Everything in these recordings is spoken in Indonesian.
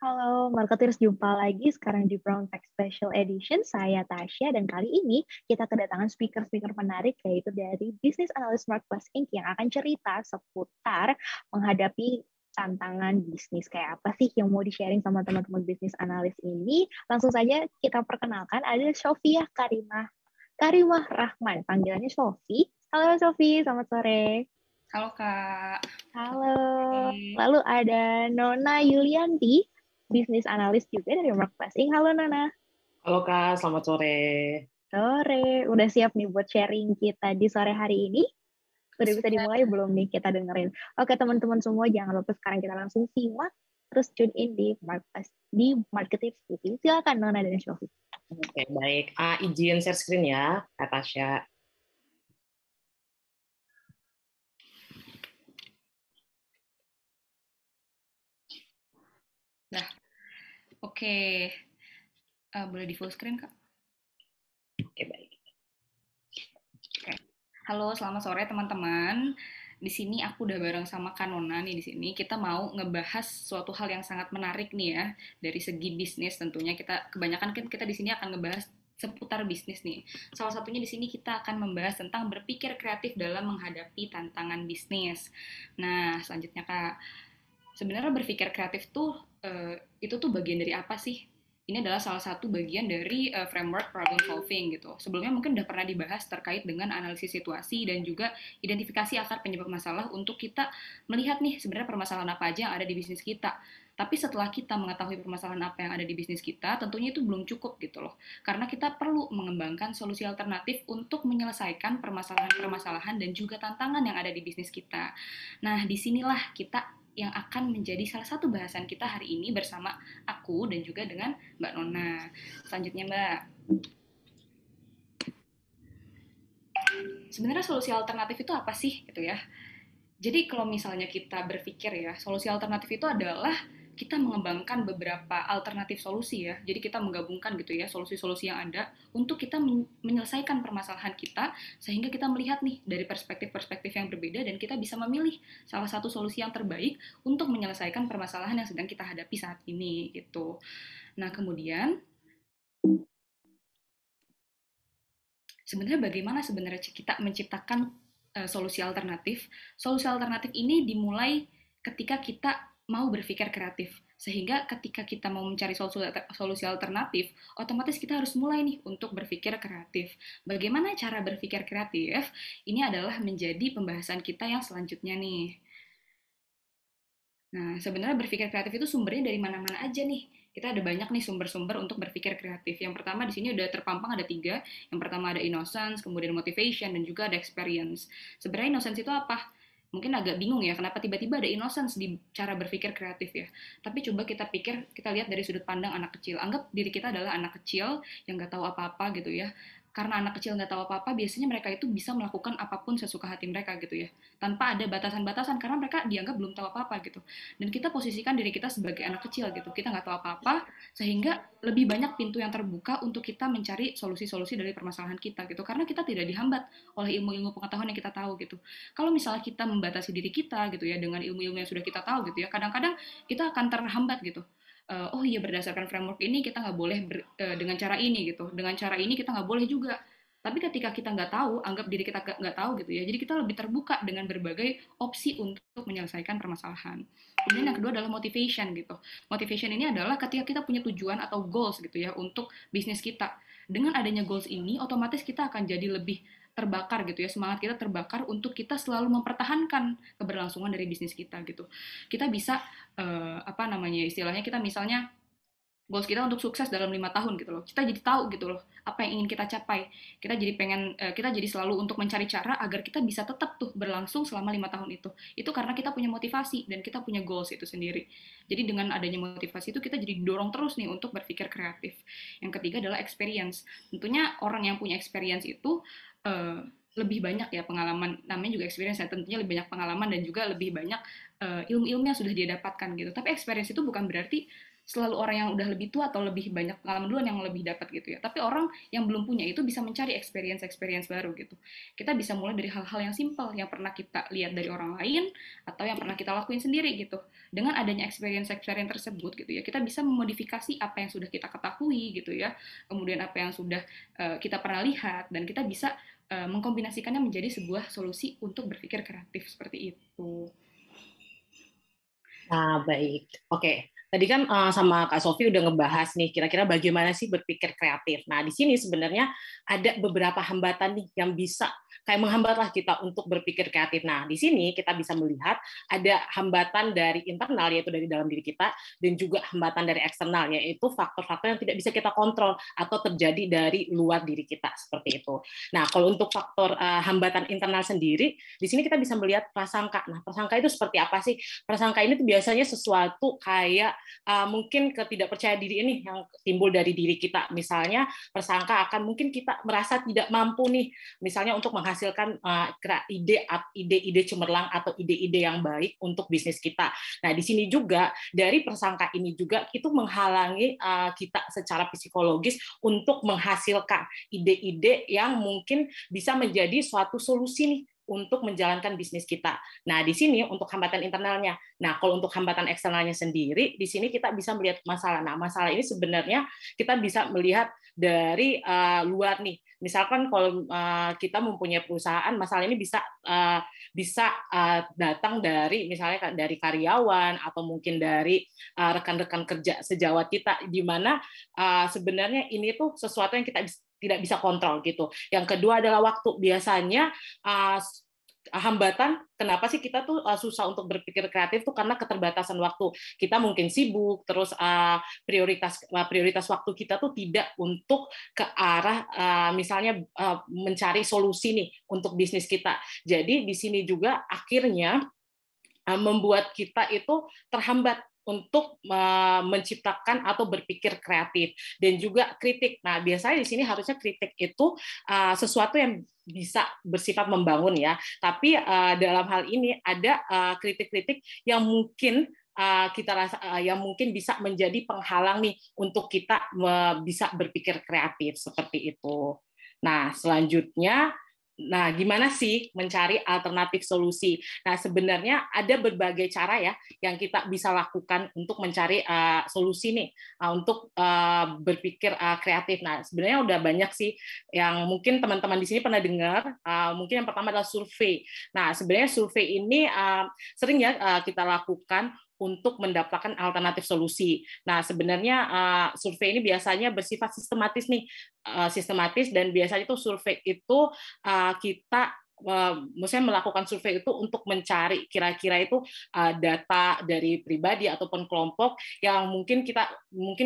Halo, marketers, jumpa lagi sekarang di Brown Tech Special Edition. Saya Tasya dan kali ini kita kedatangan speaker-speaker menarik yaitu dari Business Analyst Marketplace Inc. yang akan cerita seputar menghadapi tantangan bisnis. Kayak apa sih yang mau di-sharing sama teman-teman bisnis analis ini? Langsung saja kita perkenalkan ada Sofia Karimah Rahman, panggilannya Sofi. Halo Sofi, selamat sore. Halo Kak. Halo. Oke. Lalu ada Nona Yulianti, bisnis analis juga dari Marketplace Inc. Halo Nona. Halo Kak, selamat sore. Sore. Udah siap nih buat sharing kita di sore hari ini? Udah bisa Sudah. dimulai belum nih kita dengerin? Oke teman-teman semua, jangan lupa sekarang kita langsung simak. Terus tune in di Marketips TV. Silakan Nona dan Shofi. Oke, baik. Izin share screen ya, Kak Tasya. Nah, oke. Boleh di full screen Kak? Oke, baik. Oke. Halo, selamat sore teman-teman. Di sini aku udah bareng sama Kanona nih di sini. Kita mau ngebahas suatu hal yang sangat menarik nih ya dari segi bisnis tentunya kebanyakan kan kita di sini akan ngebahas seputar bisnis nih. Salah satunya di sini kita akan membahas tentang berpikir kreatif dalam menghadapi tantangan bisnis. Nah, selanjutnya Kak, sebenarnya berpikir kreatif tuh itu tuh bagian dari apa sih? Ini adalah salah satu bagian dari framework problem solving gitu. Sebelumnya mungkin udah pernah dibahas terkait dengan analisis situasi dan juga identifikasi akar penyebab masalah untuk kita melihat nih sebenarnya permasalahan apa aja yang ada di bisnis kita. Tapi setelah kita mengetahui permasalahan apa yang ada di bisnis kita, tentunya itu belum cukup gitu loh. Karena kita perlu mengembangkan solusi alternatif untuk menyelesaikan permasalahan-permasalahan dan juga tantangan yang ada di bisnis kita. Nah, disinilah kita yang akan menjadi salah satu bahasan kita hari ini bersama aku dan juga dengan Mbak Nona. Selanjutnya Mbak, sebenarnya solusi alternatif itu apa sih gitu ya? Jadi kalau misalnya kita berpikir ya, solusi alternatif itu adalah kita mengembangkan beberapa alternatif solusi ya. Jadi kita menggabungkan gitu ya solusi-solusi yang ada untuk kita menyelesaikan permasalahan kita sehingga kita melihat nih dari perspektif-perspektif yang berbeda dan kita bisa memilih salah satu solusi yang terbaik untuk menyelesaikan permasalahan yang sedang kita hadapi saat ini gitu. Nah, kemudian sebenarnya bagaimana sebenarnya kita menciptakan solusi alternatif? Solusi alternatif ini dimulai ketika kita mau berpikir kreatif. Sehingga ketika kita mau mencari solusi alternatif, otomatis kita harus mulai nih untuk berpikir kreatif. Bagaimana cara berpikir kreatif? Ini adalah menjadi pembahasan kita yang selanjutnya nih. Nah, sebenarnya berpikir kreatif itu sumbernya dari mana-mana aja nih. Kita ada banyak nih sumber-sumber untuk berpikir kreatif. Yang pertama di sini udah terpampang ada tiga. Yang pertama ada innocence, kemudian motivation, dan juga ada experience. Sebenarnya innocence itu apa? Mungkin agak bingung ya, kenapa tiba-tiba ada innocence di cara berpikir kreatif ya. Tapi coba kita pikir, kita lihat dari sudut pandang anak kecil. Anggap diri kita adalah anak kecil yang nggak tahu apa-apa gitu ya. Karena anak kecil nggak tahu apa-apa, biasanya mereka itu bisa melakukan apapun sesuka hati mereka gitu ya. Tanpa ada batasan-batasan, karena mereka dianggap belum tahu apa-apa gitu. Dan kita posisikan diri kita sebagai anak kecil gitu. Kita nggak tahu apa-apa, sehingga lebih banyak pintu yang terbuka untuk kita mencari solusi-solusi dari permasalahan kita gitu. Karena kita tidak dihambat oleh ilmu-ilmu pengetahuan yang kita tahu gitu. Kalau misalnya kita membatasi diri kita gitu ya dengan ilmu-ilmu yang sudah kita tahu gitu ya, kadang-kadang kita akan terhambat gitu. Oh iya berdasarkan framework ini kita nggak boleh dengan cara ini gitu, dengan cara ini kita nggak boleh juga. Tapi ketika kita nggak tahu, anggap diri kita nggak tahu gitu ya, jadi kita lebih terbuka dengan berbagai opsi untuk menyelesaikan permasalahan. Kemudian yang kedua adalah motivation gitu. Motivation ini adalah ketika kita punya tujuan atau goals gitu ya untuk bisnis kita. Dengan adanya goals ini, otomatis kita akan jadi lebih terbakar gitu ya, semangat kita terbakar untuk kita selalu mempertahankan keberlangsungan dari bisnis kita gitu. Kita bisa apa namanya istilahnya, kita misalnya goals kita untuk sukses dalam 5 tahun gitu loh, kita jadi tahu gitu loh apa yang ingin kita capai. Kita jadi pengen kita jadi selalu untuk mencari cara agar kita bisa tetap tuh berlangsung selama 5 tahun itu karena kita punya motivasi dan kita punya goals itu sendiri. Jadi dengan adanya motivasi itu kita jadi dorong terus nih untuk berpikir kreatif. Yang ketiga adalah experience. Tentunya orang yang punya experience itu uh, lebih banyak ya pengalaman, namanya juga experience ya, tentunya lebih banyak pengalaman dan juga lebih banyak ilmu-ilmu yang sudah dia dapatkan gitu. Tapi experience itu bukan berarti selalu orang yang udah lebih tua atau lebih banyak pengalaman duluan yang lebih dapat gitu ya. Tapi orang yang belum punya itu bisa mencari experience baru gitu. Kita bisa mulai dari hal-hal yang simpel yang pernah kita lihat dari orang lain atau yang pernah kita lakuin sendiri gitu. Dengan adanya experience tersebut gitu ya, kita bisa memodifikasi apa yang sudah kita ketahui gitu ya. Kemudian apa yang sudah kita pernah lihat, dan kita bisa mengkombinasikannya menjadi sebuah solusi untuk berpikir kreatif seperti itu. Nah, baik. Oke. Tadi kan sama Kak Sofi udah ngebahas nih kira-kira bagaimana sih berpikir kreatif. Nah, di sini sebenarnya ada beberapa hambatan nih yang bisa kayak menghambatlah kita untuk berpikir kreatif. Nah, di sini kita bisa melihat ada hambatan dari internal, yaitu dari dalam diri kita, dan juga hambatan dari eksternal, yaitu faktor-faktor yang tidak bisa kita kontrol atau terjadi dari luar diri kita, seperti itu. Nah, kalau untuk faktor hambatan internal sendiri, di sini kita bisa melihat prasangka. Nah, prasangka itu seperti apa sih? Prasangka ini tuh biasanya sesuatu kayak mungkin ketidakpercayaan diri ini yang timbul dari diri kita. Misalnya prasangka akan mungkin kita merasa tidak mampu nih, misalnya untuk menghasilkan ide-ide cemerlang atau ide-ide yang baik untuk bisnis kita. Nah, di sini juga dari prasangka ini juga itu menghalangi kita secara psikologis untuk menghasilkan ide-ide yang mungkin bisa menjadi suatu solusi nih untuk menjalankan bisnis kita. Nah, di sini untuk hambatan internalnya. Nah, kalau untuk hambatan eksternalnya sendiri, di sini kita bisa melihat masalah. Nah, masalah ini sebenarnya kita bisa melihat dari luar nih. Misalkan kalau kita mempunyai perusahaan, masalah ini bisa datang dari misalnya dari karyawan atau mungkin dari rekan-rekan kerja sejawat kita, di mana sebenarnya ini tuh sesuatu yang kita tidak bisa kontrol gitu. Yang kedua adalah waktu. Biasanya hambatan kenapa sih kita tuh susah untuk berpikir kreatif tuh karena keterbatasan waktu. Kita mungkin sibuk, terus prioritas waktu kita tuh tidak untuk ke arah misalnya mencari solusi nih untuk bisnis kita. Jadi di sini juga akhirnya membuat kita itu terhambat untuk menciptakan atau berpikir kreatif, dan juga kritik. Nah, biasanya di sini harusnya kritik itu sesuatu yang bisa bersifat membangun ya, tapi dalam hal ini ada kritik-kritik yang mungkin kita rasa yang mungkin bisa menjadi penghalang nih untuk kita bisa berpikir kreatif seperti itu. Nah, selanjutnya, nah, gimana sih mencari alternatif solusi? Nah, sebenarnya ada berbagai cara ya yang kita bisa lakukan untuk mencari solusi nih, untuk berpikir kreatif. Nah, sebenarnya udah banyak sih yang mungkin teman-teman di sini pernah dengar. Mungkin yang pertama adalah survei. Nah, sebenarnya survei ini sering ya kita lakukan untuk mendapatkan alternatif solusi. Nah, sebenarnya survei ini biasanya bersifat sistematis nih, dan biasanya itu survei itu kita maksudnya melakukan survei itu untuk mencari kira-kira itu data dari pribadi ataupun kelompok yang mungkin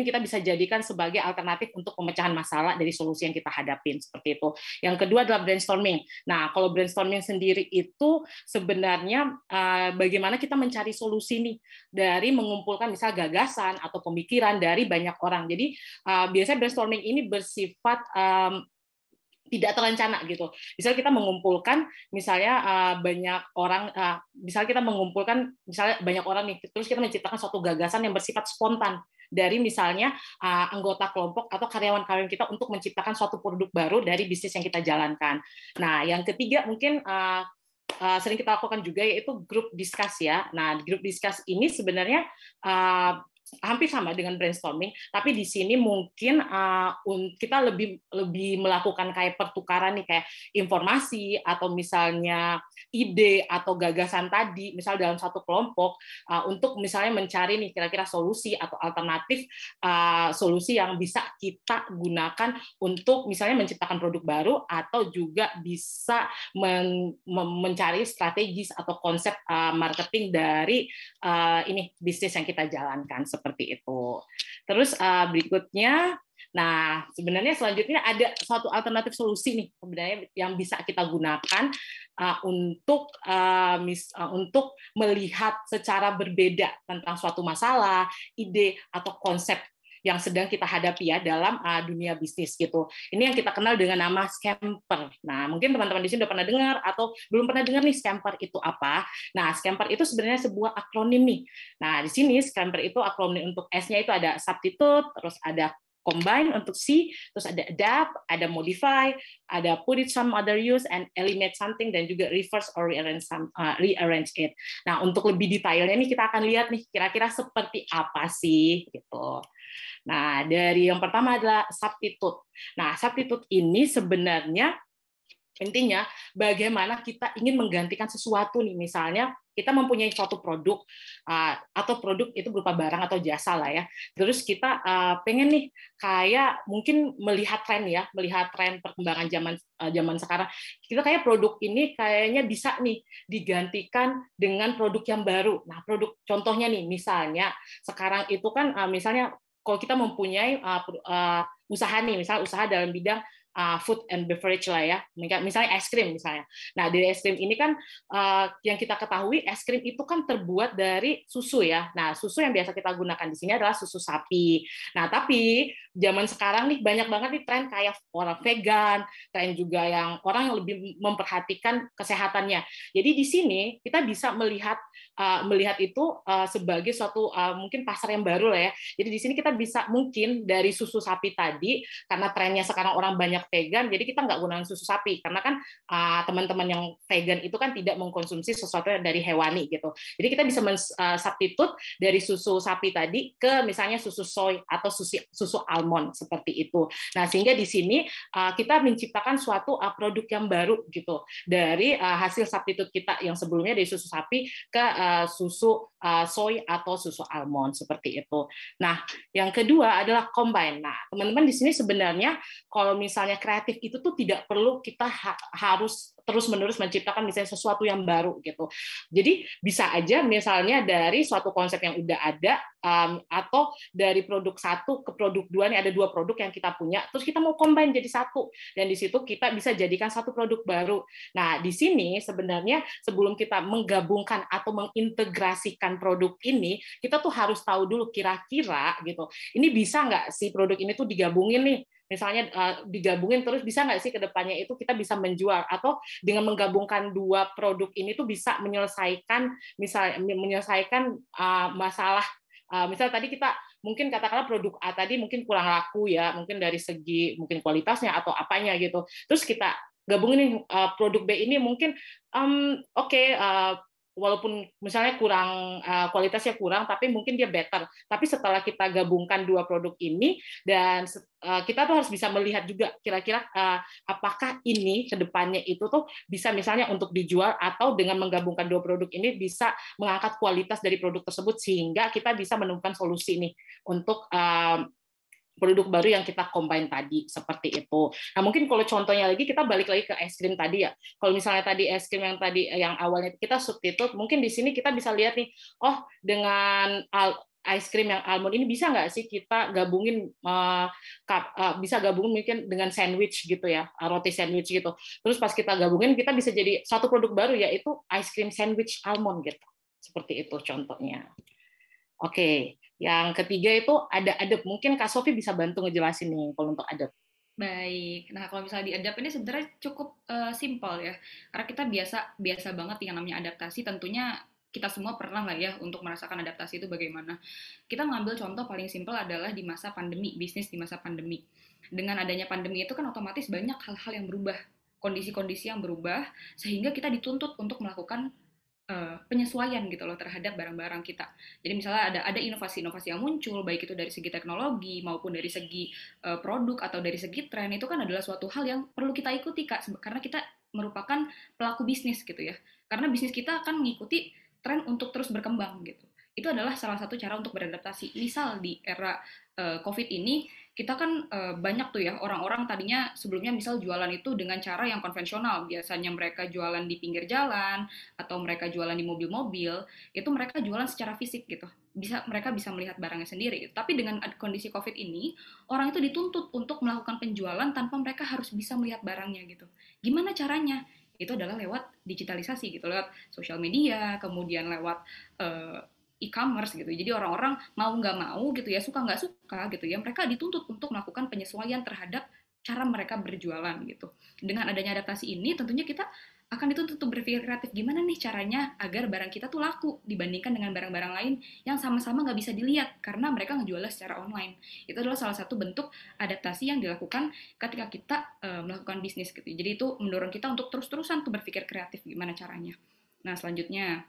kita bisa jadikan sebagai alternatif untuk pemecahan masalah dari solusi yang kita hadapin, seperti itu. Yang kedua adalah brainstorming. Nah, kalau brainstorming sendiri itu sebenarnya bagaimana kita mencari solusi nih dari mengumpulkan misal gagasan atau pemikiran dari banyak orang. Jadi biasanya brainstorming ini bersifat tidak terencana gitu. Misalnya kita mengumpulkan banyak orang, misalnya banyak orang nih, terus kita menciptakan suatu gagasan yang bersifat spontan dari misalnya anggota kelompok atau karyawan-karyawan kita untuk menciptakan suatu produk baru dari bisnis yang kita jalankan. Nah, yang ketiga mungkin sering kita lakukan juga yaitu grup discuss ya. Nah, grup discuss ini sebenarnya hampir sama dengan brainstorming, tapi di sini mungkin kita lebih melakukan kayak pertukaran nih, kayak informasi atau misalnya ide atau gagasan tadi, misal dalam satu kelompok untuk misalnya mencari nih kira-kira solusi atau alternatif solusi yang bisa kita gunakan untuk misalnya menciptakan produk baru atau juga bisa mencari strategis atau konsep marketing dari ini bisnis yang kita jalankan, seperti itu. Terus berikutnya, nah sebenarnya selanjutnya ada suatu alternatif solusi nih sebenarnya yang bisa kita gunakan untuk melihat secara berbeda tentang suatu masalah, ide atau konsep yang sedang kita hadapi ya dalam dunia bisnis gitu. Ini yang kita kenal dengan nama scamper. Nah, mungkin teman-teman di sini udah pernah dengar atau belum pernah dengar nih scamper itu apa. Nah, scamper itu sebenarnya sebuah akronim nih. Nah, di sini scamper itu akronim untuk S-nya itu ada substitute, terus ada combine untuk C, terus ada adapt, ada modify, ada put it some other use, and eliminate something, dan juga reverse or rearrange it. Nah, untuk lebih detailnya nih kita akan lihat nih kira-kira seperti apa sih gitu. Nah, dari yang pertama adalah substitute. Nah, substitute ini sebenarnya intinya bagaimana kita ingin menggantikan sesuatu nih, misalnya kita mempunyai suatu produk atau produk itu berupa barang atau jasa lah ya. Terus kita pengen nih kayak mungkin melihat tren perkembangan zaman sekarang. Kita kayak produk ini kayaknya bisa nih digantikan dengan produk yang baru. Nah, produk contohnya nih misalnya sekarang itu kan misalnya kalau kita mempunyai usaha nih, misalnya usaha dalam bidang food and beverage lah ya, misalnya es krim misalnya. Nah, dari es krim ini kan yang kita ketahui es krim itu kan terbuat dari susu ya. Nah, susu yang biasa kita gunakan di sini adalah susu sapi. Nah, tapi zaman sekarang nih banyak banget nih tren kayak orang vegan, tren juga yang orang yang lebih memperhatikan kesehatannya. Jadi di sini kita bisa melihat itu sebagai suatu mungkin pasar yang baru lah ya. Jadi di sini kita bisa mungkin dari susu sapi tadi, karena trennya sekarang orang banyak vegan, jadi kita nggak gunakan susu sapi karena kan teman-teman yang vegan itu kan tidak mengkonsumsi sesuatu dari hewani gitu. Jadi kita bisa substitute dari susu sapi tadi ke misalnya susu soy atau susu almond seperti itu. Nah, sehingga di sini kita menciptakan suatu produk yang baru gitu dari hasil substitute kita yang sebelumnya dari susu sapi ke susu soy atau susu almond seperti itu. Nah, yang kedua adalah combine. Nah, teman-teman di sini sebenarnya kalau misalnya kreatif itu tuh tidak perlu kita harus terus-menerus menciptakan misalnya sesuatu yang baru gitu. Jadi bisa aja misalnya dari suatu konsep yang udah ada atau dari produk satu ke produk dua, nih ada dua produk yang kita punya, terus kita mau combine jadi satu, dan di situ kita bisa jadikan satu produk baru. Nah, di sini sebenarnya sebelum kita menggabungkan atau mengintegrasikan produk ini, kita tuh harus tahu dulu kira-kira gitu, ini bisa nggak sih produk ini tuh digabungin nih, misalnya digabungin terus bisa nggak sih ke depannya itu kita bisa menjual, atau dengan menggabungkan dua produk ini tuh bisa menyelesaikan masalah. Misalnya tadi kita mungkin katakanlah produk A tadi mungkin kurang laku ya, mungkin dari segi mungkin kualitasnya atau apanya gitu. Terus kita gabungin nih produk B ini mungkin walaupun misalnya kurang kualitasnya kurang, tapi mungkin dia better. Tapi setelah kita gabungkan dua produk ini, dan kita tuh harus bisa melihat juga kira-kira apakah ini ke depannya itu tuh bisa misalnya untuk dijual, atau dengan menggabungkan dua produk ini bisa mengangkat kualitas dari produk tersebut sehingga kita bisa menemukan solusi nih untuk produk baru yang kita combine tadi seperti itu. Nah, mungkin kalau contohnya lagi kita balik lagi ke es krim tadi ya. Kalau misalnya tadi es krim yang tadi yang awalnya kita substitute, mungkin di sini kita bisa lihat nih, oh dengan ice cream yang almond ini bisa nggak sih kita gabungin bisa gabungin mungkin dengan sandwich gitu ya, roti sandwich gitu. Terus pas kita gabungin kita bisa jadi satu produk baru yaitu ice cream sandwich almond gitu. Seperti itu contohnya. Oke, yang ketiga itu ada adab. Mungkin Kak Sofi bisa bantu ngejelasin nih kalau untuk adab. Baik, nah kalau misalnya di adapt ini sebenarnya cukup simpel ya, karena kita biasa banget yang namanya adaptasi. Tentunya kita semua pernah lah ya untuk merasakan adaptasi itu bagaimana. Kita ngambil contoh paling simpel adalah di masa pandemi, bisnis di masa pandemi. Dengan adanya pandemi itu kan otomatis banyak hal-hal yang berubah, kondisi-kondisi yang berubah, sehingga kita dituntut untuk melakukan penyesuaian gitu loh terhadap barang-barang kita. Jadi misalnya ada inovasi-inovasi yang muncul, baik itu dari segi teknologi maupun dari segi produk atau dari segi tren, itu kan adalah suatu hal yang perlu kita ikuti Kak, karena kita merupakan pelaku bisnis gitu ya. Karena bisnis kita akan mengikuti tren untuk terus berkembang gitu. Itu adalah salah satu cara untuk beradaptasi. Misal di era COVID ini, kita kan banyak tuh ya orang-orang tadinya sebelumnya misal jualan itu dengan cara yang konvensional. Biasanya mereka jualan di pinggir jalan atau mereka jualan di mobil-mobil, itu mereka jualan secara fisik gitu. Mereka bisa melihat barangnya sendiri gitu. Tapi dengan kondisi COVID ini, orang itu dituntut untuk melakukan penjualan tanpa mereka harus bisa melihat barangnya gitu. Gimana caranya? Itu adalah lewat digitalisasi gitu, lewat sosial media, kemudian lewat e-commerce gitu. Jadi orang-orang mau nggak mau gitu ya, suka nggak suka gitu ya, mereka dituntut untuk melakukan penyesuaian terhadap cara mereka berjualan gitu. Dengan adanya adaptasi ini, tentunya kita akan dituntut untuk berpikir kreatif gimana nih caranya agar barang kita tuh laku dibandingkan dengan barang-barang lain yang sama-sama nggak bisa dilihat karena mereka ngejualnya secara online. Itu adalah salah satu bentuk adaptasi yang dilakukan ketika kita melakukan bisnis gitu. Jadi itu mendorong kita untuk terus-terusan tuh berpikir kreatif gimana caranya. Nah, selanjutnya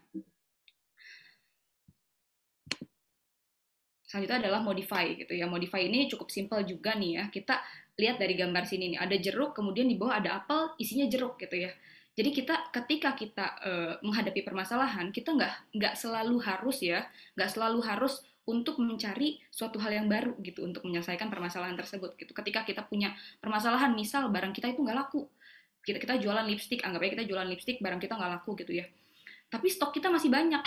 adalah modify gitu ya. Modify ini cukup simpel juga nih ya. Kita lihat dari gambar sini nih, ada jeruk, kemudian di bawah ada apel, isinya jeruk gitu ya. Jadi ketika kita menghadapi permasalahan, kita nggak selalu harus ya, nggak selalu harus untuk mencari suatu hal yang baru gitu untuk menyelesaikan permasalahan tersebut gitu. Ketika kita punya permasalahan, misal barang kita itu nggak laku, kita jualan lipstik, anggap aja kita jualan lipstik, barang kita nggak laku gitu ya. Tapi stok kita masih banyak,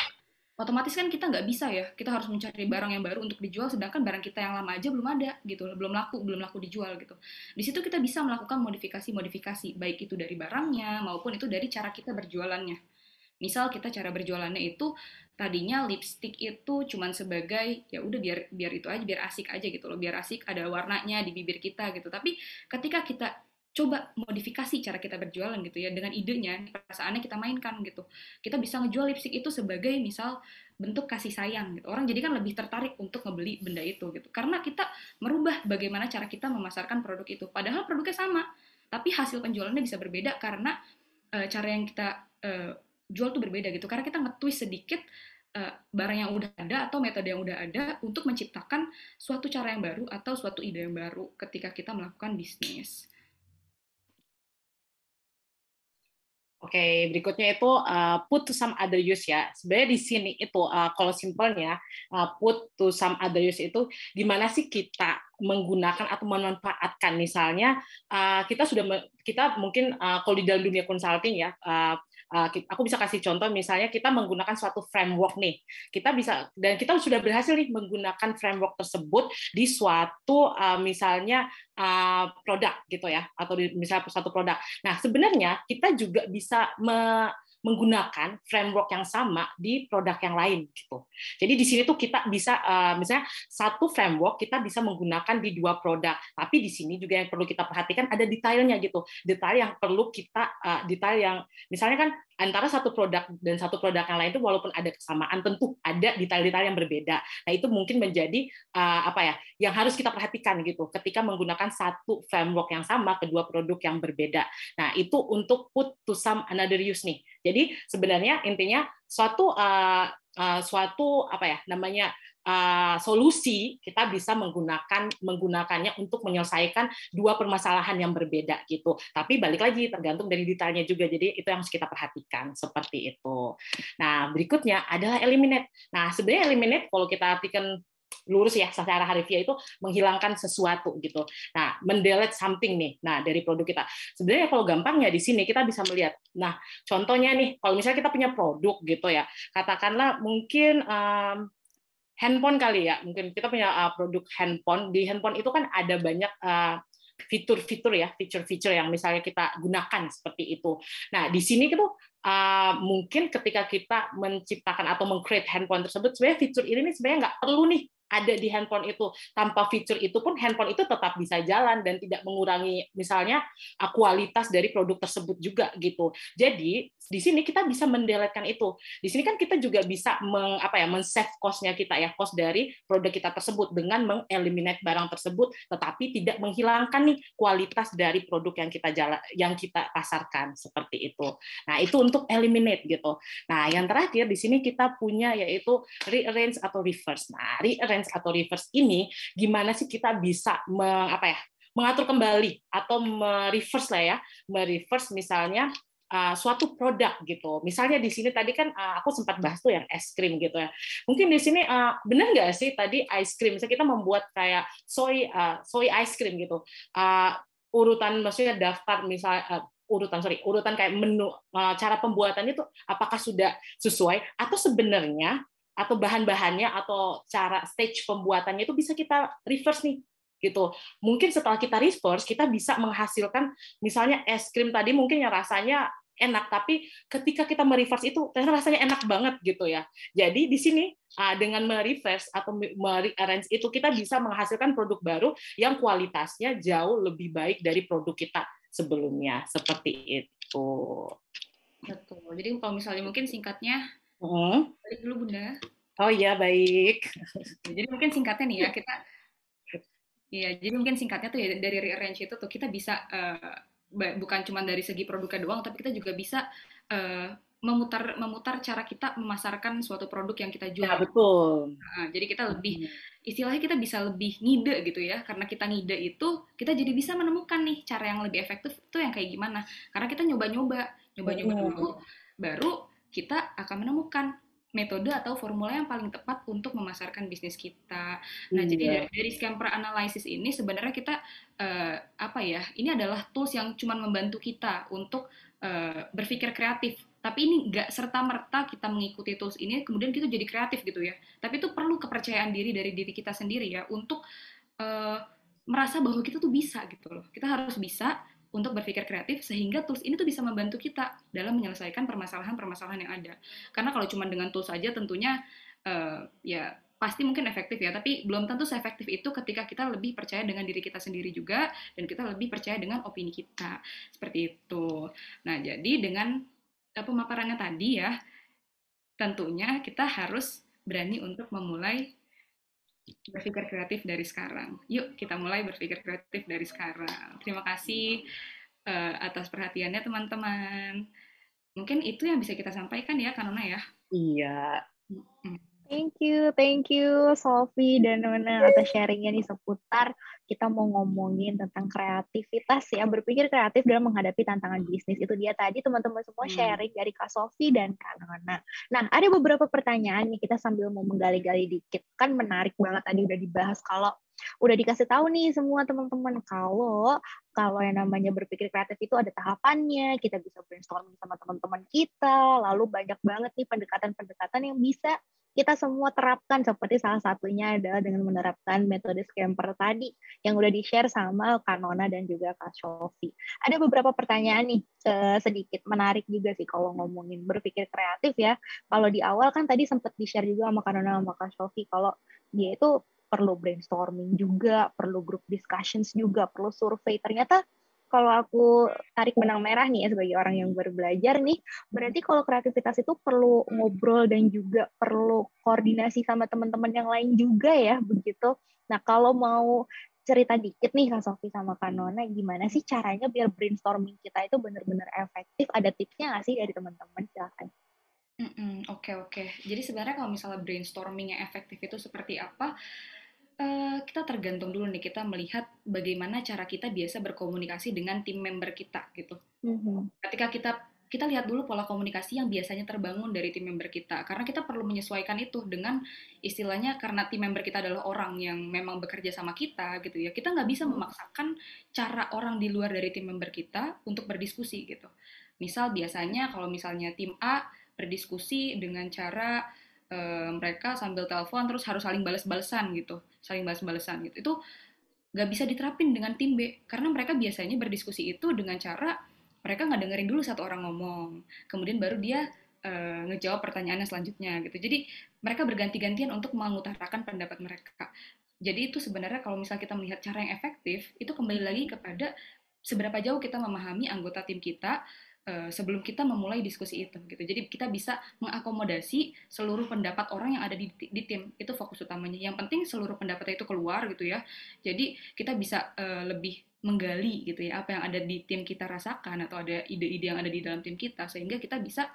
otomatis kan kita nggak bisa ya, kita harus mencari barang yang baru untuk dijual, sedangkan barang kita yang lama aja belum ada gitu, belum laku dijual gitu. Di situ kita bisa melakukan modifikasi, baik itu dari barangnya maupun itu dari cara kita berjualannya. Misal kita cara berjualannya itu tadinya lipstick itu cuman sebagai ya udah biar itu aja, biar asik aja gitu loh, biar asik ada warnanya di bibir kita gitu. Tapi ketika kita coba modifikasi cara kita berjualan gitu ya, dengan idenya, perasaannya kita mainkan gitu. Kita bisa ngejual lipstick itu sebagai misal bentuk kasih sayang gitu. Orang jadi kan lebih tertarik untuk ngebeli benda itu gitu. Karena kita merubah bagaimana cara kita memasarkan produk itu. Padahal produknya sama, tapi hasil penjualannya bisa berbeda karena cara yang kita jual tuh berbeda gitu. Karena kita nge-twist sedikit barang yang udah ada atau metode yang udah ada untuk menciptakan suatu cara yang baru atau suatu ide yang baru ketika kita melakukan bisnis. Oke, berikutnya itu put to some other use ya. Sebenarnya di sini itu kalau simpelnya put to some other use itu gimana sih kita menggunakan atau memanfaatkan, misalnya kita mungkin kalau di dalam dunia consulting ya, aku bisa kasih contoh, misalnya kita menggunakan suatu framework nih, kita sudah berhasil nih menggunakan framework tersebut di suatu misalnya produk gitu ya, atau di misalnya suatu produk. Nah, sebenarnya kita juga bisa menggunakan framework yang sama di produk yang lain gitu. Jadi di sini tuh kita bisa misalnya satu framework kita bisa menggunakan di dua produk, tapi di sini juga yang perlu kita perhatikan ada detailnya gitu. Detail yang perlu kita detail yang misalnya kan antara satu produk dan satu produk yang lain itu walaupun ada kesamaan tentu ada detail-detail yang berbeda. Nah, itu mungkin menjadi yang harus kita perhatikan gitu ketika menggunakan satu framework yang sama kedua produk yang berbeda. Nah, itu untuk put to some another use nih. Jadi sebenarnya intinya suatu solusi kita bisa menggunakannya untuk menyelesaikan dua permasalahan yang berbeda gitu. Tapi balik lagi tergantung dari detailnya juga. Jadi itu yang harus kita perhatikan seperti itu. Nah, berikutnya adalah eliminate. Nah, sebenarnya eliminate kalau kita artikan lurus ya secara harfiah itu menghilangkan sesuatu gitu. Nah, mendelete something nih. Nah, dari produk kita. Sebenarnya kalau gampangnya di sini kita bisa melihat. Nah, contohnya nih, kalau misalnya kita punya produk gitu ya, katakanlah mungkin handphone kali ya, mungkin kita punya produk handphone. Di handphone itu kan ada banyak fitur-fitur ya, fitur-fitur yang misalnya kita gunakan seperti itu. Nah, di sini itu mungkin ketika kita menciptakan atau meng-create handphone tersebut, sebenarnya fitur ini sebenarnya nggak perlu nih ada di handphone itu. Tanpa fitur itu pun handphone itu tetap bisa jalan dan tidak mengurangi misalnya kualitas dari produk tersebut juga gitu. Jadi di sini kita bisa mendeletkan itu. Di sini kan kita juga bisa men-save cost-nya kita ya, cost dari produk kita tersebut dengan mengeliminate barang tersebut tetapi tidak menghilangkan nih kualitas dari produk yang kita pasarkan seperti itu. Nah, itu untuk eliminate gitu. Nah, yang terakhir di sini kita punya yaitu rearrange atau reverse. Nah, rearrange atau reverse ini gimana sih kita bisa mengatur kembali atau mereverse lah ya, mereverse misalnya suatu produk gitu. Misalnya di sini tadi kan aku sempat bahas tuh yang es krim gitu ya. Mungkin di sini benar nggak sih tadi ice cream? Misalnya kita membuat kayak soy ice cream gitu. Urutan maksudnya daftar misalnya urutan kayak menu cara pembuatannya itu apakah sudah sesuai atau sebenarnya atau bahan-bahannya atau cara stage pembuatannya itu bisa kita reverse nih gitu. Mungkin setelah kita reverse kita bisa menghasilkan misalnya es krim tadi mungkin yang rasanya enak, tapi ketika kita mereverse itu ternyata rasanya enak banget gitu ya. Jadi di sini dengan mereverse atau merearrange itu kita bisa menghasilkan produk baru yang kualitasnya jauh lebih baik dari produk kita sebelumnya, seperti itu. Betul. Jadi kalau misalnya mungkin singkatnya, balik dulu Bunda. Oh iya, baik. Jadi mungkin singkatnya nih ya, jadi mungkin singkatnya tuh ya dari rearrange itu tuh kita bisa bukan cuma dari segi produknya doang, tapi kita juga bisa memutar cara kita memasarkan suatu produk yang kita jual. Ya, betul. Jadi kita lebih, istilahnya kita bisa lebih ngide gitu ya, karena kita ngide itu, kita jadi bisa menemukan nih cara yang lebih efektif itu yang kayak gimana. Karena kita nyoba-nyoba dulu, baru kita akan menemukan metode atau formula yang paling tepat untuk memasarkan bisnis kita. Nah, jadi dari scamper analysis ini sebenarnya kita ini adalah tools yang cuma membantu kita untuk berpikir kreatif. Tapi ini nggak serta-merta kita mengikuti tools ini kemudian kita jadi kreatif gitu ya. Tapi itu perlu kepercayaan diri dari diri kita sendiri ya untuk merasa bahwa kita tuh bisa gitu loh. Kita harus bisa untuk berpikir kreatif sehingga tools ini tuh bisa membantu kita dalam menyelesaikan permasalahan-permasalahan yang ada. Karena kalau cuma dengan tools saja tentunya ya pasti mungkin efektif ya, tapi belum tentu seefektif itu ketika kita lebih percaya dengan diri kita sendiri juga dan kita lebih percaya dengan opini kita. Seperti itu. Nah, jadi dengan pemaparannya tadi ya, tentunya kita harus berani untuk memulai berpikir kreatif dari sekarang. Yuk kita mulai berpikir kreatif dari sekarang. Terima kasih atas perhatiannya teman-teman. Mungkin itu yang bisa kita sampaikan ya, Kanona ya. Iya. Thank you Sophie dan Nona atas sharingnya nih seputar kita mau ngomongin tentang kreativitas ya, berpikir kreatif dalam menghadapi tantangan bisnis. Itu dia tadi teman-teman semua sharing dari Kak Sophie dan Kak Nona. Nah, ada beberapa pertanyaan nih kita sambil mau menggali-gali dikit. Kan menarik banget tadi udah dibahas kalau udah dikasih tahu nih semua teman-teman kalau yang namanya berpikir kreatif itu ada tahapannya, kita bisa brainstorming sama teman-teman kita, lalu banyak banget nih pendekatan-pendekatan yang bisa kita semua terapkan, seperti salah satunya adalah dengan menerapkan metode scamper tadi yang udah di-share sama Kak Nona dan juga Kak Sophie. Ada beberapa pertanyaan nih, sedikit menarik juga sih kalau ngomongin berpikir kreatif ya. Kalau di awal kan tadi sempat di-share juga sama Kak Nona sama Kak Sophie kalau dia itu perlu brainstorming juga, perlu group discussions juga, perlu survei. Ternyata kalau aku tarik benang merah nih ya sebagai orang yang baru belajar nih, berarti kalau kreativitas itu perlu ngobrol dan juga perlu koordinasi sama teman-teman yang lain juga ya, begitu. Nah, kalau mau cerita dikit nih Kak Sophie sama Kak Nona, gimana sih caranya biar brainstorming kita itu benar-benar efektif? Ada tipsnya nggak sih dari teman-teman? Silakan. Oke. Jadi sebenarnya kalau misalnya brainstorming yang efektif itu seperti apa, kita tergantung dulu nih, kita melihat bagaimana cara kita biasa berkomunikasi dengan tim member kita gitu. Ketika kita lihat dulu pola komunikasi yang biasanya terbangun dari tim member kita, karena kita perlu menyesuaikan itu dengan istilahnya, karena tim member kita adalah orang yang memang bekerja sama kita gitu ya, kita nggak bisa memaksakan cara orang di luar dari tim member kita untuk berdiskusi gitu. Misal biasanya kalau misalnya tim A berdiskusi dengan cara mereka sambil telepon terus harus saling balas-balesan gitu, itu nggak bisa diterapin dengan tim B, karena mereka biasanya berdiskusi itu dengan cara mereka nggak dengerin dulu satu orang ngomong, kemudian baru dia ngejawab pertanyaannya selanjutnya gitu. Jadi mereka berganti-gantian untuk mengutarakan pendapat mereka. Jadi itu sebenarnya kalau misalnya kita melihat cara yang efektif, itu kembali lagi kepada seberapa jauh kita memahami anggota tim kita sebelum kita memulai diskusi itu gitu. Jadi kita bisa mengakomodasi seluruh pendapat orang yang ada di tim. Itu fokus utamanya. Yang penting seluruh pendapatnya itu keluar gitu ya. Jadi kita bisa lebih menggali gitu ya apa yang ada di tim kita rasakan, atau ada ide-ide yang ada di dalam tim kita, sehingga kita bisa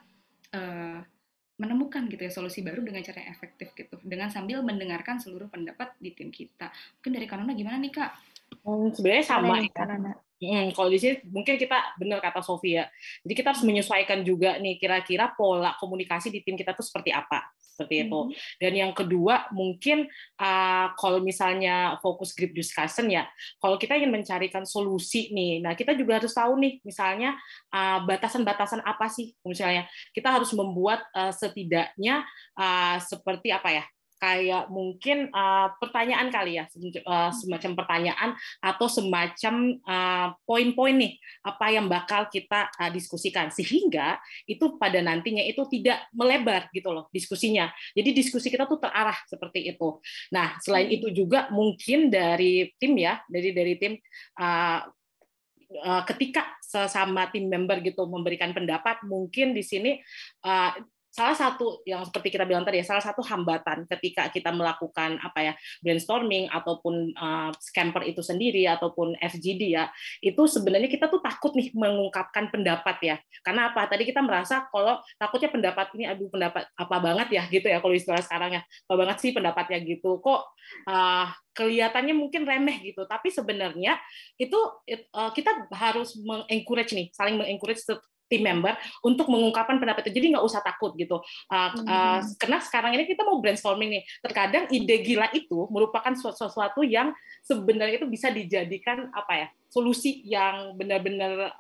menemukan gitu ya solusi baru dengan cara yang efektif gitu, dengan sambil mendengarkan seluruh pendapat di tim kita. Mungkin dari Kanona gimana nih Kak? Sebenarnya sama ya. Kalau di sini mungkin kita benar kata Sofia. Jadi kita harus menyesuaikan juga nih kira-kira pola komunikasi di tim kita tuh seperti apa, seperti itu. Dan yang kedua mungkin kalau misalnya fokus group discussion ya, kalau kita ingin mencarikan solusi nih, nah kita juga harus tahu nih misalnya batasan-batasan apa sih, misalnya kita harus membuat setidaknya seperti apa ya, kayak mungkin pertanyaan kali ya, semacam pertanyaan atau semacam poin-poin nih apa yang bakal kita diskusikan, sehingga itu pada nantinya itu tidak melebar gitu loh diskusinya. Jadi diskusi kita tuh terarah seperti itu. Nah, selain itu juga mungkin dari tim ya, dari tim ketika sesama tim member gitu memberikan pendapat, mungkin di sini salah satu yang seperti kita bilang tadi ya, salah satu hambatan ketika kita melakukan brainstorming ataupun scamper itu sendiri ataupun FGD ya, itu sebenarnya kita tuh takut nih mengungkapkan pendapat ya. Karena apa? Tadi kita merasa kalau takutnya pendapat ini pendapat apa banget ya gitu ya, kalau istilah sekarang ya, apa banget sih pendapatnya gitu. Kok kelihatannya mungkin remeh gitu, tapi sebenarnya itu kita harus mengencourage nih, saling mengencourage tim member untuk mengungkapkan pendapat itu. Jadi nggak usah takut gitu. Karena sekarang ini kita mau brainstorming nih. Terkadang ide gila itu merupakan sesuatu yang sebenarnya itu bisa dijadikan solusi yang benar-benar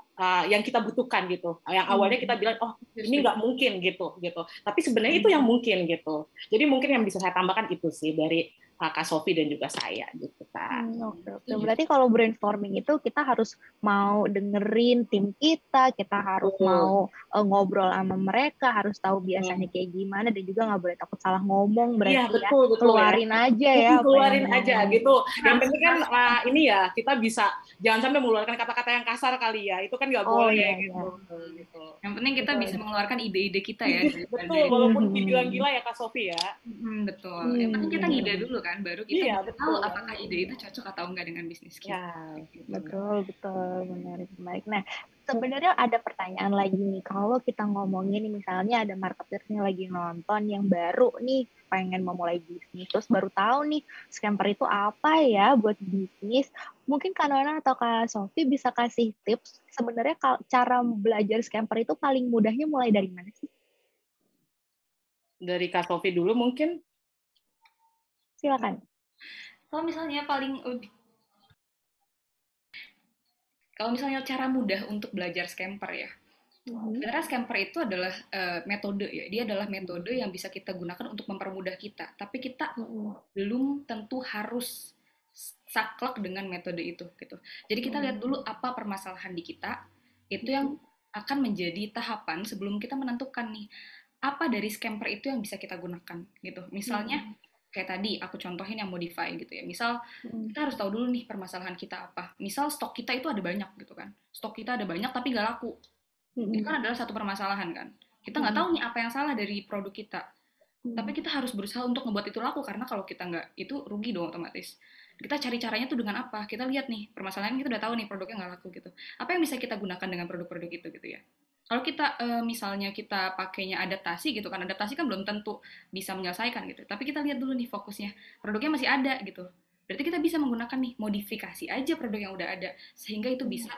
yang kita butuhkan gitu. Yang awalnya kita bilang ini nggak mungkin gitu. Tapi sebenarnya itu yang mungkin gitu. Jadi mungkin yang bisa saya tambahkan itu sih dari Kak Sofi dan juga saya gitu kan. Oke. Berarti kalau brainstorming itu kita harus mau dengerin tim kita harus mau ngobrol sama mereka, harus tahu biasanya kayak gimana, dan juga nggak boleh takut salah ngomong. Berarti iya, betul, keluarin ya. Aja ya. Keluarin aja gitu. Yang penting kan ini ya, kita bisa jangan sampai mengeluarkan kata-kata yang kasar kali ya. Itu kan nggak boleh gitu. Yang penting kita bisa mengeluarkan ide-ide kita ya. Betul, walaupun dibilang gila ya Kak Sofi ya. Betul. Yang penting kita ngide dulu kan, baru kita tahu apakah ide itu cocok atau enggak dengan bisnis kita. Ya, betul, menarik. Nah, sebenarnya ada pertanyaan lagi nih, kalau kita ngomongin misalnya ada marketer yang lagi nonton yang baru nih pengen memulai bisnis, terus baru tahu nih scamper itu apa ya buat bisnis, mungkin Kak Nona atau Kak Sofi bisa kasih tips sebenarnya cara belajar scamper itu paling mudahnya mulai dari mana sih? Dari Kak Sofi dulu mungkin. Silakan. Kalau misalnya cara mudah untuk belajar scamper ya, sebenarnya scamper itu adalah metode ya, dia adalah metode yang bisa kita gunakan untuk mempermudah kita, tapi kita belum tentu harus saklek dengan metode itu gitu. Jadi kita lihat dulu apa permasalahan di kita, itu yang akan menjadi tahapan sebelum kita menentukan nih apa dari scamper itu yang bisa kita gunakan gitu. Misalnya kayak tadi aku contohin yang modify gitu ya. Misal kita harus tahu dulu nih permasalahan kita apa. Misal stok kita itu ada banyak gitu kan. Stok kita ada banyak tapi nggak laku. Itu kan adalah satu permasalahan kan. Kita nggak tahu nih apa yang salah dari produk kita. Tapi kita harus berusaha untuk ngebuat itu laku, karena kalau kita nggak, itu rugi dong otomatis. Kita cari caranya tuh dengan apa? Kita lihat nih permasalahan, kita udah tahu nih produknya nggak laku gitu. Apa yang bisa kita gunakan dengan produk-produk itu gitu ya. Kalau kita misalnya kita pakainya adaptasi gitu kan, adaptasi kan belum tentu bisa menyelesaikan gitu. Tapi kita lihat dulu nih fokusnya, produknya masih ada gitu. Berarti kita bisa menggunakan nih modifikasi aja produk yang udah ada, sehingga itu bisa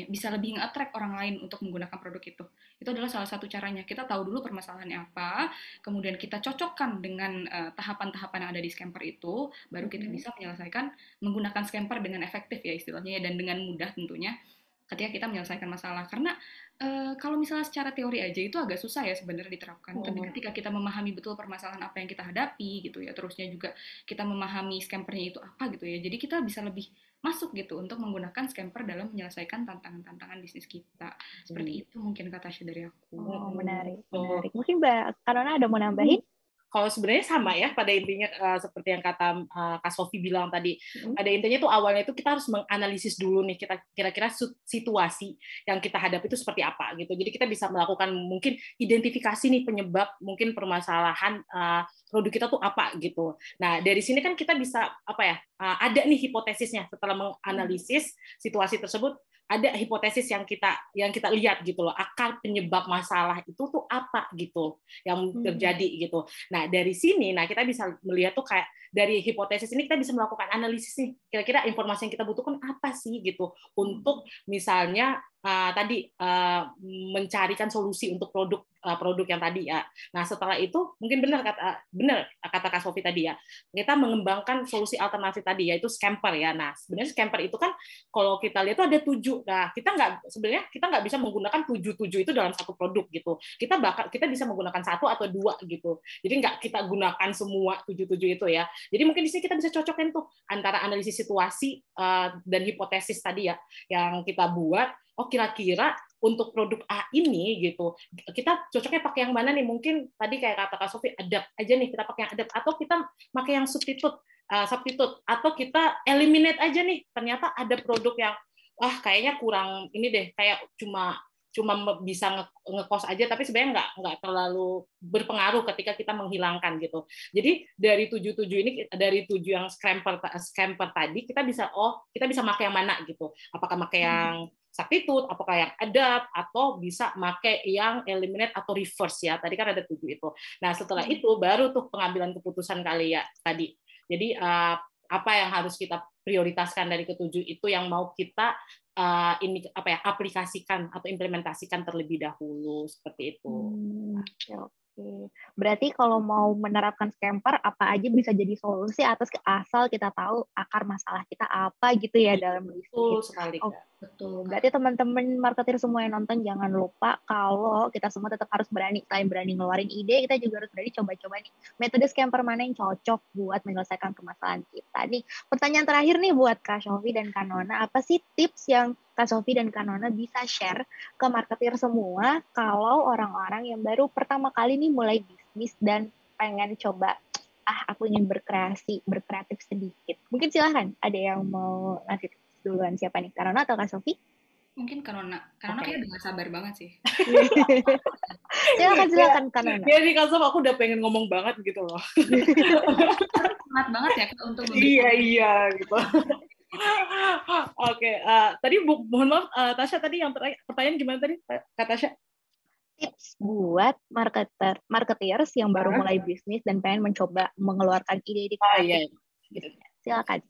bisa lebih nge-attract orang lain untuk menggunakan produk itu. Itu adalah salah satu caranya. Kita tahu dulu permasalahannya apa, kemudian kita cocokkan dengan tahapan-tahapan yang ada di scamper itu, baru kita bisa menyelesaikan menggunakan scamper dengan efektif ya istilahnya, dan dengan mudah tentunya ketika kita menyelesaikan masalah. Karena kalau misalnya secara teori aja itu agak susah ya sebenarnya diterapkan. Tapi ketika kita memahami betul permasalahan apa yang kita hadapi gitu ya, terusnya juga kita memahami scampernya itu apa gitu ya, jadi kita bisa lebih masuk gitu untuk menggunakan scamper dalam menyelesaikan tantangan-tantangan bisnis kita. Seperti itu mungkin kata Tasya dari aku. Menarik. Mungkin Mbak Karona ada mau nambahin? Kalau sebenarnya sama ya, pada intinya seperti yang kata Kak Sofi bilang tadi, pada intinya tuh awalnya itu kita harus menganalisis dulu nih, kita kira-kira situasi yang kita hadapi itu seperti apa gitu. Jadi kita bisa melakukan mungkin identifikasi nih penyebab mungkin permasalahan produk kita tuh apa gitu. Nah dari sini kan kita bisa ada nih hipotesisnya setelah menganalisis situasi tersebut. Ada hipotesis yang kita lihat gitu loh, akar penyebab masalah itu tuh apa gitu yang terjadi gitu. Nah dari sini, kita bisa melihat tuh kayak dari hipotesis ini kita bisa melakukan analisis nih, kira-kira informasi yang kita butuhkan apa sih gitu untuk misalnya tadi mencarikan solusi untuk produk produk yang tadi ya. Nah setelah itu mungkin benar kata Kak Sofi tadi ya, kita mengembangkan solusi alternatif tadi yaitu scamper ya. Nah sebenarnya scamper itu kan kalau kita lihat itu ada 7. Nah kita nggak bisa menggunakan 7 itu dalam satu produk gitu. Kita bisa menggunakan 1 atau 2 gitu. Jadi nggak kita gunakan semua 7 itu ya. Jadi mungkin di sini kita bisa cocokin tuh antara analisis situasi dan hipotesis tadi ya yang kita buat. Oh kira-kira untuk produk A ini gitu kita cocoknya pakai yang mana nih, mungkin tadi kayak kata Kak Sofi adapt aja nih, kita pakai yang adapt atau kita pakai yang substitute atau kita eliminate aja nih, ternyata ada produk yang kayaknya kurang ini deh, kayak cuma bisa ngekos aja tapi sebenarnya nggak terlalu berpengaruh ketika kita menghilangkan gitu. Jadi dari 7 ini, dari 7 yang scamper tadi kita bisa pakai yang mana gitu. Apakah pakai yang substitute, apakah yang adapt, atau bisa pakai yang eliminate atau reverse ya. Tadi kan ada 7 itu. Nah, setelah itu baru tuh pengambilan keputusan kali ya tadi. Jadi apa yang harus kita prioritaskan dari ketujuh itu yang mau kita aplikasikan atau implementasikan terlebih dahulu seperti itu. Oke. Berarti kalau mau menerapkan scamper apa aja bisa jadi solusi asal kita tahu akar masalah kita apa gitu ya dalam bisnis. Betul sekali. Betul. Berarti teman-teman marketer semua yang nonton jangan lupa kalau kita semua tetap harus berani, selain berani ngeluarin ide, kita juga harus berani coba-coba nih metode scamper mana yang cocok buat menyelesaikan permasalahan kita. Nih, pertanyaan terakhir nih buat Kak Sofi dan Kak Nona, apa sih tips yang Kak Sofi dan Kak Nona bisa share ke marketer semua kalau orang-orang yang baru pertama kali nih mulai bisnis dan pengen coba aku ingin berkreatif sedikit. Mungkin silahkan ada yang mau ngasih tips duluan, siapa nih? Kak Nona atau Kak Sofi? Mungkin Kak Nona kayak udah gak sabar banget sih. Silakan Kak Nona. Ya nih Kak Sof, aku udah pengen ngomong banget gitu loh. Semangat banget ya untuk iya gitu. Oke, tadi mohon maaf Tasya, tadi yang pertanyaan gimana tadi Kak Tasya? Tips buat marketers yang baru mulai bisnis dan pengen mencoba mengeluarkan ide-ide kreatif. Silakan.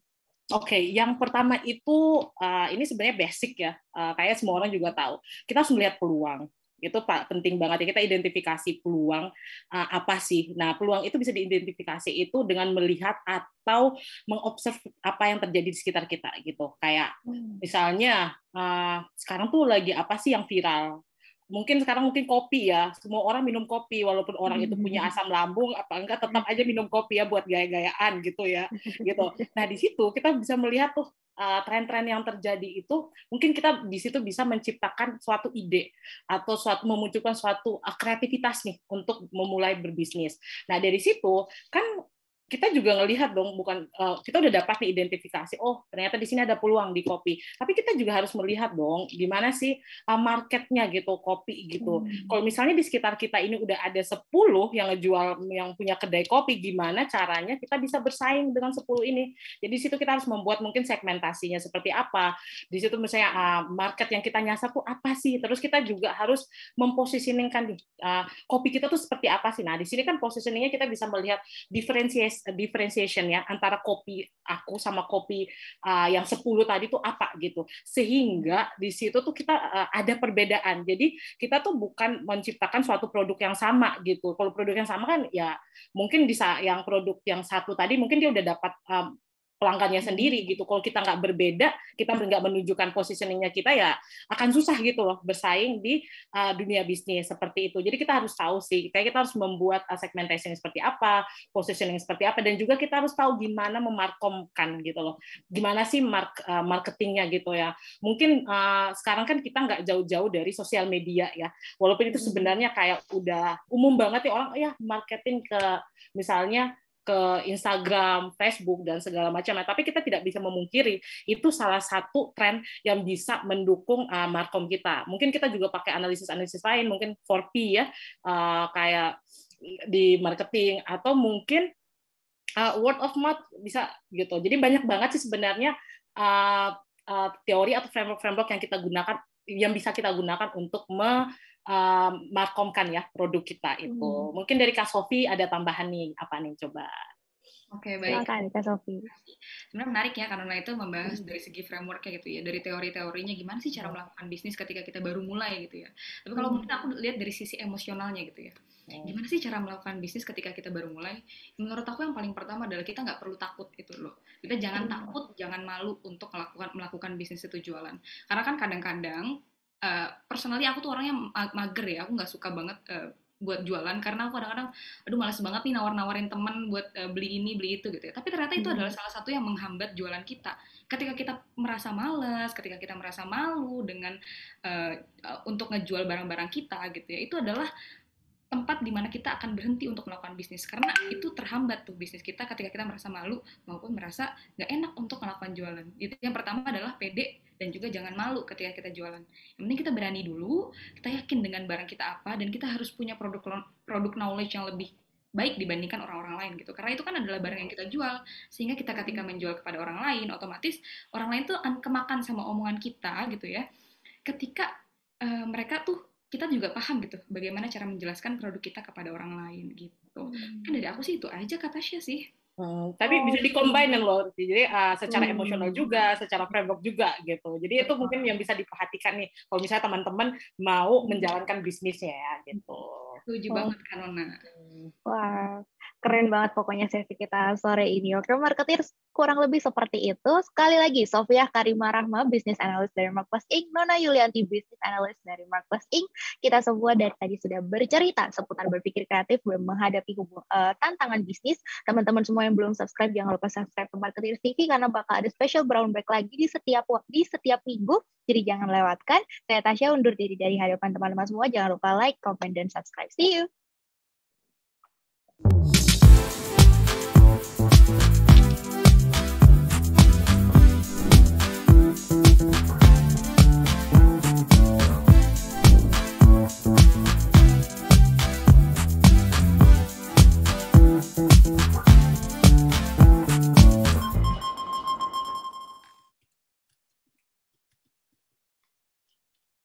Oke, yang pertama itu ini sebenarnya basic ya, kayak semua orang juga tahu. Kita harus melihat peluang. Itu penting banget ya, kita identifikasi peluang apa sih. Nah, peluang itu bisa diidentifikasi itu dengan melihat atau mengobserv apa yang terjadi di sekitar kita gitu. Kayak misalnya sekarang tuh lagi apa sih yang viral? Mungkin sekarang kopi ya, semua orang minum kopi walaupun orang itu punya asam lambung apa enggak tetap aja minum kopi ya buat gaya-gayaan gitu ya gitu. Nah di situ kita bisa melihat tuh tren-tren yang terjadi itu, mungkin kita di situ bisa menciptakan suatu ide atau memunculkan suatu kreativitas nih untuk memulai berbisnis. Nah dari situ kan kita juga ngelihat dong, bukan kita udah dapat nih identifikasi, oh ternyata di sini ada peluang di kopi, tapi kita juga harus melihat dong gimana sih marketnya gitu kopi gitu. Kalau misalnya di sekitar kita ini udah ada 10 yang ngejual, yang punya kedai kopi, gimana caranya kita bisa bersaing dengan 10 ini. Jadi di situ kita harus membuat mungkin segmentasinya seperti apa. Di situ misalnya market yang kita nyasar tuh apa sih. Terus kita juga harus mempositioningkan kopi kita tuh seperti apa sih. Nah di sini kan positioningnya kita bisa melihat differentiation ya antara kopi aku sama kopi yang 10 tadi tuh apa gitu, sehingga di situ tuh kita ada perbedaan. Jadi kita tuh bukan menciptakan suatu produk yang sama gitu. Kalau produk yang sama kan ya mungkin bisa yang produk yang satu tadi mungkin dia udah dapat pelanggannya sendiri gitu. Kalau kita nggak berbeda, kita nggak menunjukkan positioningnya kita, ya akan susah gitu loh bersaing di dunia bisnis seperti itu. Jadi kita harus tahu sih, kayak kita harus membuat segmentation seperti apa, positioning seperti apa, dan juga kita harus tahu gimana memarkomkan gitu loh. Gimana sih marketingnya gitu ya. Mungkin sekarang kan kita nggak jauh-jauh dari sosial media ya. Walaupun itu sebenarnya kayak udah umum banget ya, orang ya marketing ke misalnya ke Instagram, Facebook, dan segala macam. Tapi kita tidak bisa memungkiri itu salah satu tren yang bisa mendukung markom kita. Mungkin kita juga pakai analisis-analisis lain, mungkin 4P ya, kayak di marketing, atau mungkin word of mouth bisa gitu. Jadi banyak banget sih sebenarnya teori atau framework yang kita gunakan, yang bisa kita gunakan untuk markomkan ya produk kita itu. Mungkin dari Kak Sofi ada tambahan nih, apa nih coba? Oke, baik. Silakan Kak Sofi. Sebenarnya menarik ya karena itu membahas dari segi frameworknya gitu ya, dari teori-teorinya gimana sih cara melakukan bisnis ketika kita baru mulai gitu ya. Tapi kalau mungkin aku lihat dari sisi emosionalnya gitu ya. Gimana sih cara melakukan bisnis ketika kita baru mulai? Menurut aku yang paling pertama adalah kita nggak perlu takut gitu loh. Kita jangan takut, jangan malu untuk melakukan bisnis itu jualan. Karena kan kadang-kadang personally aku tuh orangnya mager ya, aku nggak suka banget buat jualan karena aku kadang-kadang aduh malas banget nih nawar-nawarin teman buat beli ini beli itu gitu ya. Tapi ternyata itu adalah salah satu yang menghambat jualan kita. Ketika kita merasa malas, ketika kita merasa malu dengan untuk ngejual barang-barang kita gitu ya, itu adalah tempat di mana kita akan berhenti untuk melakukan bisnis karena itu terhambat tuh bisnis kita ketika kita merasa malu maupun merasa nggak enak untuk melakukan jualan. Itu yang pertama adalah pede dan juga jangan malu ketika kita jualan. Yang penting kita berani dulu, kita yakin dengan barang kita apa dan kita harus punya produk knowledge yang lebih baik dibandingkan orang-orang lain gitu. Karena itu kan adalah barang yang kita jual, sehingga kita ketika menjual kepada orang lain, otomatis orang lain tuh akan kemakan sama omongan kita gitu ya. Ketika mereka tuh kita juga paham gitu bagaimana cara menjelaskan produk kita kepada orang lain gitu. Kan dari aku sih itu aja Kak Tasya sih. Tapi bisa dikombinin loh, jadi secara emosional juga, secara framework juga gitu. Jadi itu mungkin yang bisa diperhatikan nih, kalau misalnya teman-teman mau menjalankan bisnisnya ya gitu. Setuju banget Kak Nona. Wah, keren banget pokoknya sesi kita sore ini. Oke, marketeers kurang lebih seperti itu. Sekali lagi, Sofia Karima Rahma, Business Analyst dari Marketplace Inc., Nona Yulianti, Business Analyst dari Marketplace Inc. Kita semua dari tadi sudah bercerita seputar berpikir kreatif dan menghadapi tantangan bisnis. Teman-teman semua yang belum subscribe, jangan lupa subscribe ke Marketeers TV karena bakal ada special brown bag lagi di setiap minggu. Jadi jangan lewatkan. Saya Tasya undur diri dari hadapan teman-teman semua. Jangan lupa like, comment, dan subscribe. See you!